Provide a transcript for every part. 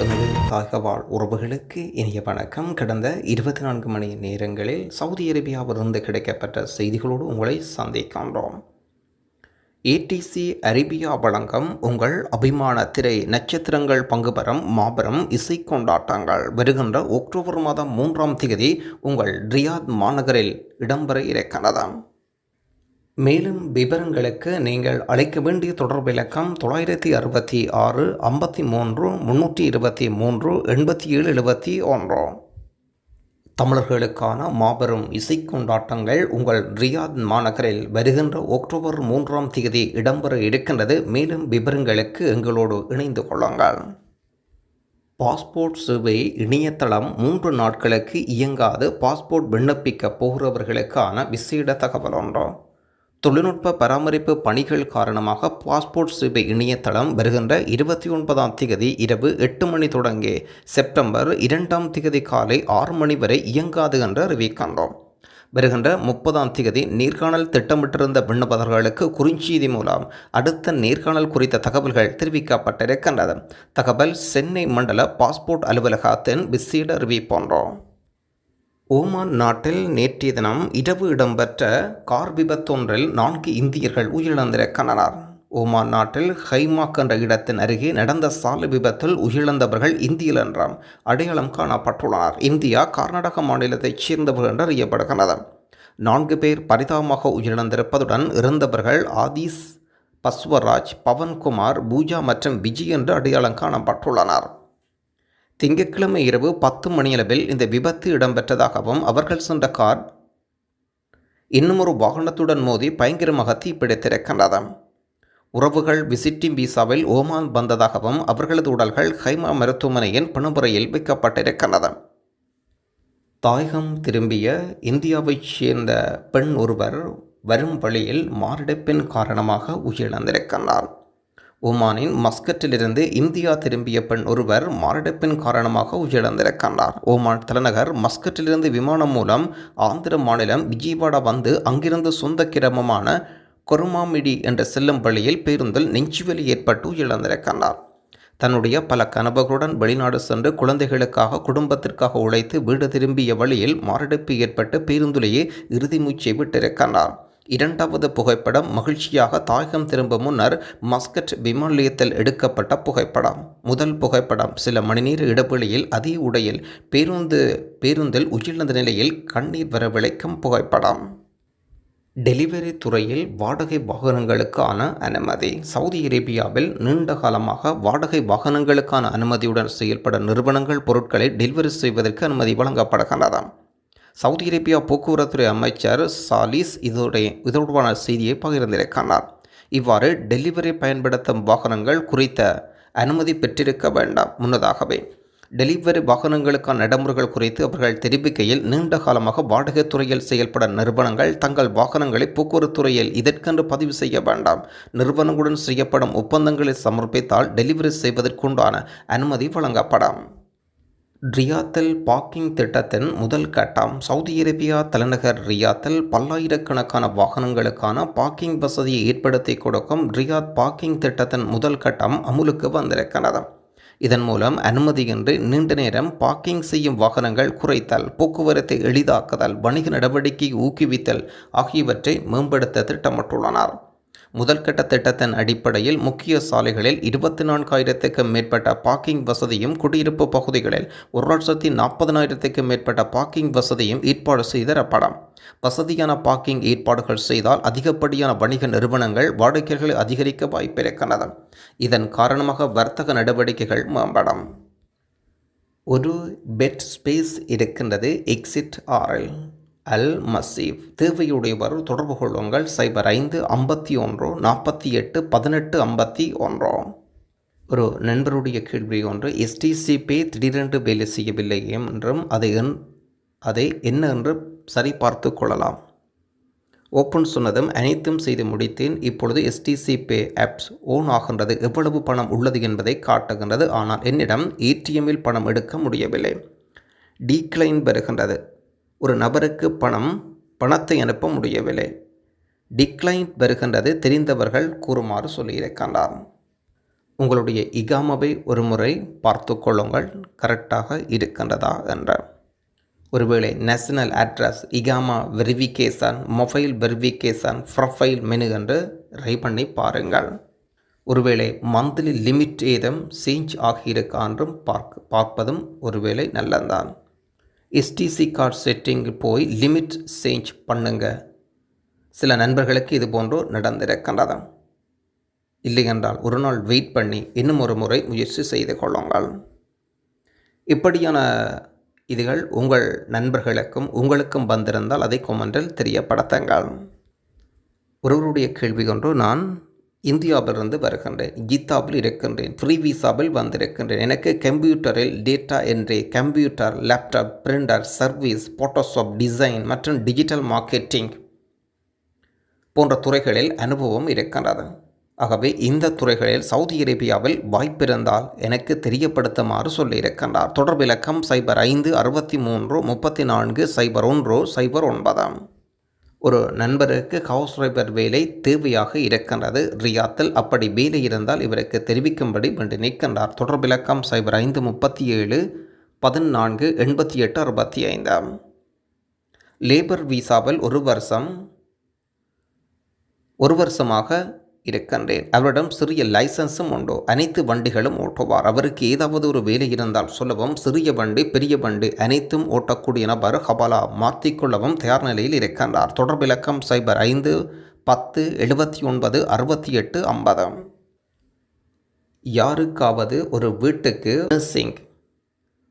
எமது தாயகவாழ் உறவுகளுக்கு இனிய வணக்கம். கடந்த 24 மணி நேரங்களில் சவுதி அரேபியாவிலிருந்து கிடைக்கப்பட்ட செய்திகளோடு உங்களை சந்திக்கின்றோம். ஏடிசி அரேபியா வழங்கும் உங்கள் அபிமான திரை நட்சத்திரங்கள் பங்கு பெறும் மாபெரும் இசை கொண்டாட்டங்கள் வருகின்ற அக்டோபர் மாதம் 3ஆம் தேதி உங்கள் ரியாத் மாநகரில் இடம்பெற இருக்கிறது. மேலும் விவரங்களுக்கு நீங்கள் அழைக்க வேண்டிய தொடர்பு இலக்கம் 966 53 323 87 71. தமிழர்களுக்கான மாபெரும் இசை கொண்டாட்டங்கள் உங்கள் ரியாத் மாநகரில் வருகின்ற அக்டோபர் 3ஆம் தேதி இடம்பெற இருக்கின்றது. மேலும் விவரங்களுக்கு எங்களோடு இணைந்து கொள்ளுங்கள். பாஸ்போர்ட் சேவை இணையதளம் 3 நாட்களுக்கு இயங்காது பாஸ்போர்ட் விண்ணப்பிக்க போகிறவர்களுக்கான விசேட தகவல் ஒன்று. தொழில்நுட்ப பராமரிப்பு பணிகள் காரணமாக பாஸ்போர்ட் சேவை இணையதளம் வருகின்ற 29ஆம் தேதி இரவு 8 மணி தொடங்கி செப்டம்பர் 2ஆம் தேதி காலை 6 மணி வரை இயங்காது என்று அறிவிக்கின்றோம். வருகின்ற 30ஆம் தேதி நேர்காணல் திட்டமிட்டிருந்த விண்ணப்பதாரர்களுக்கு குறுஞ்செய்தி மூலம் அடுத்த நேர்காணல் குறித்த தகவல்கள் தெரிவிக்கப்பட்டிருக்கின்றது. தகவல் சென்னை மண்டல பாஸ்போர்ட் அலுவலகத்தின் விசேட அறிவிப்பொன்றோம். ஓமான் நாட்டில் நேற்றைய தினம் இரவு இடம்பெற்ற கார் விபத்தொன்றில் 4 இந்தியர்கள் உயிரிழந்திருக்கின்றனர். ஓமான் நாட்டில் ஹைமாக் என்ற இடத்தின் அருகே நடந்த சாலை விபத்தில் உயிரிழந்தவர்கள் இந்தியர் என்றும் அடையாளம் காணப்பட்டுள்ளனர். இந்தியா கர்நாடக மாநிலத்தைச் சேர்ந்தவர்கள் என்று அறியப்படுகிறது. 4 பேர் பரிதாபமாக உயிரிழந்திருப்பதுடன் இறந்தவர்கள் ஆதிஸ், பஸ்வராஜ், பவன்குமார், பூஜா மற்றும் விஜய் என்று அடையாளம் காணப்பட்டுள்ளனர். திங்கட்கிழமை இரவு 10 மணியளவில் இந்த விபத்து இடம்பெற்றதாகவும் அவர்கள் சென்ற கார் இன்னுமொரு வாகனத்துடன் மோதி பயங்கரமாக தீப்பிடித்திருக்கின்றது. உறவுகள் விசிட்டிங் விசாவில் ஓமான் வந்ததாகவும் அவர்களது உடல்கள் ஹைமா மருத்துவமனையின் பிணமுறையில் வைக்கப்பட்டிருக்கின்றது. தாயகம் திரும்பிய இந்தியாவைச் சேர்ந்த பெண் ஒருவர் வரும் வழியில் மாரடைப்பின் காரணமாக உயிரிழந்திருக்கின்றார். ஓமானின் மஸ்கட்டிலிருந்து இந்தியா திரும்பிய பெண் ஒருவர் மாரடைப்பின் காரணமாக உயிரிழந்திருக்கின்றார். ஓமான் தலைநகர் மஸ்கட்டிலிருந்து விமானம் மூலம் ஆந்திர மாநிலம் விஜயவாடா வந்து அங்கிருந்து சொந்த கிராமமான கொருமாமிடி என்ற செல்லும் வழியில் பேருந்தில் நெஞ்சுவலி ஏற்பட்டு உயிரிழந்திருக்கின்றார். தன்னுடைய பல கனவுகளுடன் வெளிநாடு சென்று குழந்தைகளுக்காக குடும்பத்திற்காக உழைத்து வீடு திரும்பிய வழியில் மாரடைப்பு ஏற்பட்டு பேருந்திலேயே இறுதி மூச்சை விட்டிருக்கின்றார். 2வது புகைப்படம் மகிழ்ச்சியாக தாயகம் திரும்ப முன்னர் மஸ்கட் விமான நிலையத்தில் எடுக்கப்பட்ட புகைப்படம். முதல் புகைப்படம் சில மணிநேர இடைவெளியில் அதே உடையில் பேருந்தில் உயிரிழந்த நிலையில் கண்ணீர் வரவழைக்கும் புகைப்படம். டெலிவரி துறையில் வாடகை வாகனங்களுக்கான அனுமதி. சவுதி அரேபியாவில் நீண்ட காலமாக வாடகை வாகனங்களுக்கான அனுமதியுடன் செயல்பட நிறுவனங்கள் பொருட்களை டெலிவரி செய்வதற்கு அனுமதி வழங்கப்படுகின்றது. சவுதி அரேபியா போக்குவரத்துறை அமைச்சர் சாலிஸ் இதோடுவான செய்தியை பகிர்ந்திருக்கிறார். இவ்வாறு டெலிவரி பயன்படுத்தும் வாகனங்கள் குறித்த அனுமதி பெற்றிருக்க வேண்டாம். முன்னதாகவே டெலிவரி வாகனங்களுக்கான நடைமுறைகள் குறித்து அவர்கள் தெரிவிக்கையில், நீண்ட காலமாக வாடகை துறையில் செயல்பட நிறுவனங்கள் தங்கள் வாகனங்களை போக்குவரத்துறையில் இதற்கென்று பதிவு செய்ய வேண்டாம். நிறுவனங்களுடன் செய்யப்படும் ஒப்பந்தங்களை சமர்ப்பித்தால் டெலிவரி செய்வதற்குண்டான அனுமதி வழங்கப்படும். ரியாத்தில் பார்க்கிங் திட்டத்தின் முதல் கட்டம். சவுதி அரேபியா தலைநகர் ரியாத்தில் பல்லாயிரக்கணக்கான வாகனங்களுக்கான பார்க்கிங் வசதியை ஏற்படுத்தி கொடுக்கும் ரியாத் பார்க்கிங் திட்டத்தின் முதல் கட்டம் அமுலுக்கு வந்திருக்கிறது. இதன் மூலம் அனுமதியின்றி நீண்ட நேரம் பார்க்கிங் செய்யும் வாகனங்கள் குறைத்தல், போக்குவரத்தை எளிதாக்குதல், வணிக நடவடிக்கை ஊக்குவித்தல் ஆகியவற்றை மேம்படுத்த திட்டமிட்டுள்ளனர். முதல் கட்ட திட்டத்தின் அடிப்படையில் முக்கிய சாலைகளில் 24,000க்கும் மேற்பட்ட பார்க்கிங் வசதியும், குடியிருப்பு பகுதிகளில் 1,40,000க்கும் மேற்பட்ட பார்க்கிங் வசதியும் ஏற்பாடு செய்தரப்படும். வசதியான பார்க்கிங் ஏற்பாடுகள் செய்தால் அதிகப்படியான வணிக நிறுவனங்கள் வாடிக்கைகளை அதிகரிக்க வாய்ப்பிருக்கிறது. இதன் காரணமாக வர்த்தக நடவடிக்கைகள் மேம்படும். ஒரு பெட் ஸ்பேஸ் இருக்கின்றது எக்ஸிட் 6 அல் மசீவ். தேவையுடையவர் தொடர்பு கொள்ளுங்கள் 05 51 48 18 51. ஒரு நண்பருடைய கேள்வி ஒன்று, STC பே திடீரென்று வேலை செய்யவில்லை என்றும் அதை என்ன என்று சரி பார்த்து கொள்ளலாம். ஓப்பன் சொன்னதும் அனைத்தும் செய்து முடித்தேன். இப்பொழுது STC பே ஆப்ஸ் ஓன் ஆகின்றது. எவ்வளவு பணம் உள்ளது என்பதை காட்டுகின்றது. ஆனால் என்னிடம் ATMில் பணம் எடுக்க முடியவில்லை. டீக்ளைன் வருகின்றது. ஒரு நபருக்கு பணத்தை அனுப்ப முடியவில்லை. டிக்ளைன் வருகின்றது. தெரிந்தவர்கள் கூறுமாறு சொல்லியிருக்கின்றார். உங்களுடைய இகாமாவை ஒரு முறை பார்த்து கொள்ளுங்கள் கரெக்டாக இருக்கின்றதா என்றார். ஒருவேளை நேஷனல் அட்ரஸ், இகாமா verification, mobile verification, profile menu என்று ட்ரை பண்ணி பாருங்கள். ஒருவேளை மந்த்லி லிமிட் ஏதும் சேஞ்ச் ஆகியிருக்கா என்றும் பார்ப்பதும் ஒருவேளை நல்லதான். எஸ்டிசி கார்டு செட்டிங் போய் லிமிட் சேஞ்ச் பண்ணுங்க. சில நண்பர்களுக்கு இது போன்று நடந்திருக்கின்றது. இல்லையென்றால் ஒரு நாள் வெயிட் பண்ணி இன்னும் ஒரு முறை முயற்சி செய்து கொள்ளுங்கள். இப்படியான இதுகள் உங்கள் நண்பர்களுக்கும் உங்களுக்கும் வந்திருந்தால் அதை கொமெண்டில் தெரியப்படுத்துங்கள். ஒருவருடைய கேள்வி ஒன்று, நான் இந்தியாவிலிருந்து வருகின்றேன், கீதாவில் இருக்கின்றேன், ஃப்ரீ விசாவில் வந்திருக்கின்றேன். எனக்கு கம்ப்யூட்டரில் data entry, computer, laptop, printer, service, Photoshop, design மற்றும் டிஜிட்டல் மார்க்கெட்டிங் போன்ற துறைகளில் அனுபவம் இருக்கின்றது. ஆகவே இந்த துறைகளில் சவுதி அரேபியாவில் வாய்ப்பிருந்தால் எனக்கு தெரியப்படுத்துமாறு சொல்லியிருக்கின்றார். தொடர்பு இலக்கம் 0563340109. ஒரு நண்பருக்கு ஹவுஸ் டிரைவர் வேலை தேவையாக இருக்கின்றது ரியாத்தில். அப்படி வேலை இருந்தால் இவருக்கு தெரிவிக்கும்படி வேண்டி நிற்கின்றார். தொடர்பு இலக்கம் 0537148865. லேபர் விசாவில் ஒரு வருஷமாக இருக்கின்றேன். அவரிடம் சிறிய லைசன்ஸும் உண்டு. அனைத்து வண்டிகளும் ஓட்டுவார். அவருக்கு ஏதாவது ஒரு வேலை இருந்தால் சொல்லவும். சிறிய வண்டி, பெரிய வண்டி அனைத்தும் ஓட்டக்கூடிய நபர். ஹபாலா மாற்றிக்கொள்ளவும் தயார் நிலையில் இருக்கின்றார். தொடர்பு இலக்கம் 0510796850. யாருக்காவது ஒரு வீட்டுக்கு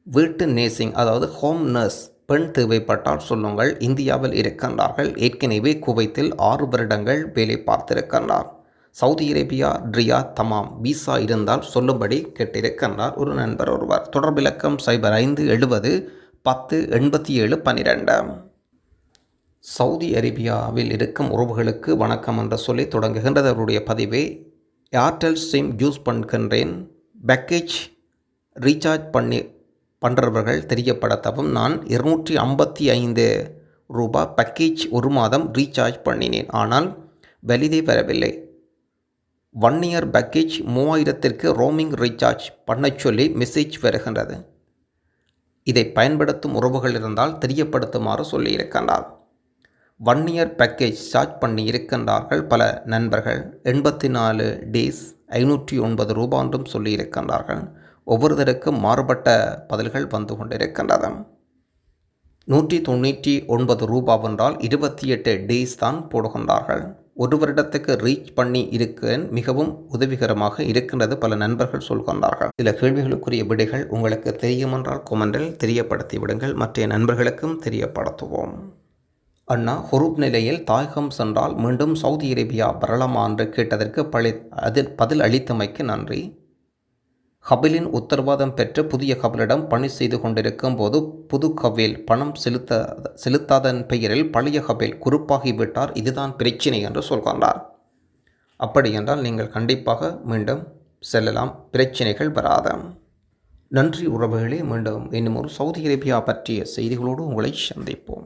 வீட்டு நேர்சிங் அதாவது ஹோம் நர்ஸ் பெண் தேவைப்பட்டால் சொல்லுங்கள். இந்தியாவில் இருக்கின்றார்கள். ஏற்கனவே குவைத்தில் 6 வருடங்கள் வேலை பார்த்திருக்கின்றார். சவுதி அரேபியா, ரியாத், தமாம் விசா இருந்தால் சொல்லும்படி கேட்டிருக்கின்றார் ஒரு நண்பர் ஒருவர். தொடர்பு இலக்கம் 0570108712. சவுதி அரேபியாவில் இருக்கும் உறவுகளுக்கு வணக்கம் என்று சொல்லி தொடங்குகின்றது அவருடைய பதிவை. ஏர்டெல் சிம் யூஸ் பண்ணுகின்றேன், பேக்கேஜ் ரீசார்ஜ் பண்ணுறவர்கள் தெரியப்படுத்தவும். நான் 255 ரூபாய் பேக்கேஜ் ஒரு மாதம் ரீசார்ஜ் பண்ணினேன். ஆனால் வெளியே வரவில்லை. 1 இயர் பேக்கேஜ் 3000க்கு ரோமிங் ரீசார்ஜ் பண்ண சொல்லி மெசேஜ் வருகின்றது. இதை பயன்படுத்தும் உறவுகள் இருந்தால் தெரியப்படுத்துமாறு சொல்லியிருக்கின்றார். 1 இயர் பேக்கேஜ் சார்ஜ் பண்ணி இருக்கின்றார்கள் பல நண்பர்கள். 84 டேஸ் 509 ரூபாய் என்றும் சொல்லியிருக்கின்றார்கள். ஒவ்வொருத்தருக்கும் மாறுபட்ட பதில்கள் வந்து கொண்டிருக்கின்றது. 199 ரூபாய் என்றால் 28 டேஸ் தான் போடுகின்றார்கள். ஒரு வருடத்துக்கு ரீச் பண்ணி இருக்கேன். மிகவும் உதவிகரமாக இருக்கின்றது பல நண்பர்கள் சொல்கின்றார்கள். சில கேள்விகளுக்குரிய விடைகள் உங்களுக்கு தெரியுமென்றால் கொமெண்டில் தெரியப்படுத்தி விடுங்கள். மற்ற நண்பர்களுக்கும் தெரியப்படுத்துவோம். அண்ணா, ஹுரூப் நிலையில் தாயகம் சென்றால் மீண்டும் சவுதி அரேபியா வரலாமா என்று கேட்டதற்கு பதில் அளித்தமைக்கு நன்றி. ஹபிலின் உத்தரவாதம் பெற்று புதிய ஹபிலிடம் பணி செய்து கொண்டிருக்கும் போது புது ஹபில் பணம் செலுத்தாதன் பெயரில் பழைய ஹபில் குறுப்பாகிவிட்டார். இதுதான் பிரச்சினை என்று சொல்கின்றார். அப்படி என்றால் நீங்கள் கண்டிப்பாக மீண்டும் செல்லலாம், பிரச்சினைகள் வராத. நன்றி உறவுகளே. மீண்டும் இன்னும் ஒரு சவுதி அரேபியா பற்றிய செய்திகளோடு உங்களை சந்திப்போம்.